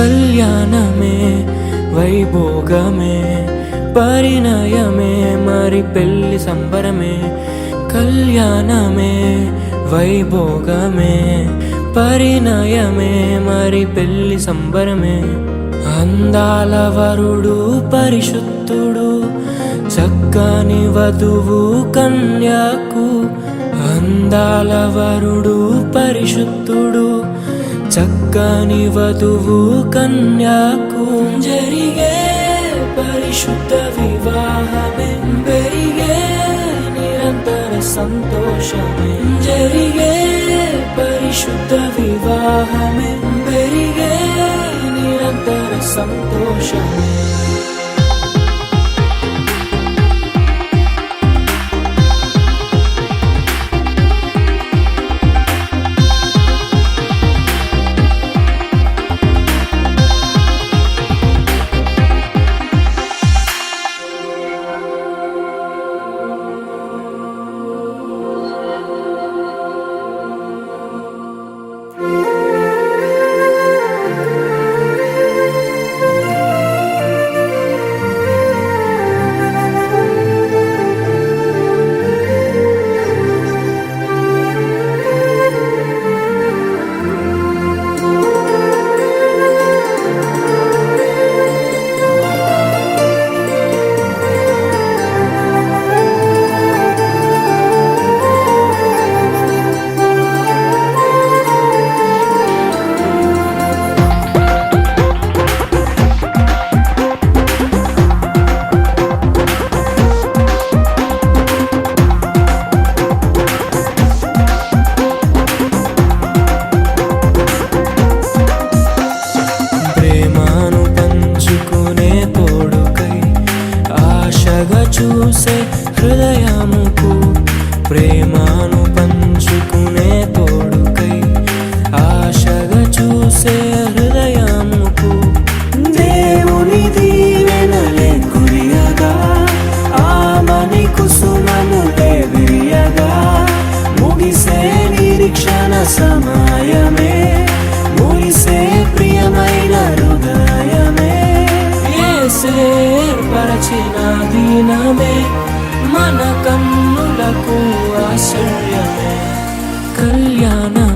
కళ్యాణమే వైభోగమే పరిణయమే మరి పెళ్లి సంబరమే. కళ్యాణమే వైభోగమే పరిణయమే మరి పెళ్లి సంబరమే. అందాల వరుడు పరిశుద్ధుడు చక్కని వధువు కన్యాకు. అందాల వరుడు పరిశుద్ధుడు చక్కని వధువు కన్యాకు. జరిగే పరిశుద్ధ వివాహమే పెరిగే నిరంతర సంతోషమే. జరిగే పరిశుద్ధ వివాహమే పెరిగే నిరంతర సంతోషమే. చూసే హృదయముకు ప్రేమను పంచుకునే తోడుకై ఆశగా చూసే హృదయముకు. దేవుని దీవెనలే కురియగా ఆమని కుసుమములే విరియగా ముగిసే నిరీక్షణ సమయమే ముగిసే ప్రియమైన హృదయమే. ఏర్పరచిన దినమే మన కన్నులకు ఆశ్చర్యమే. కళ్యాణ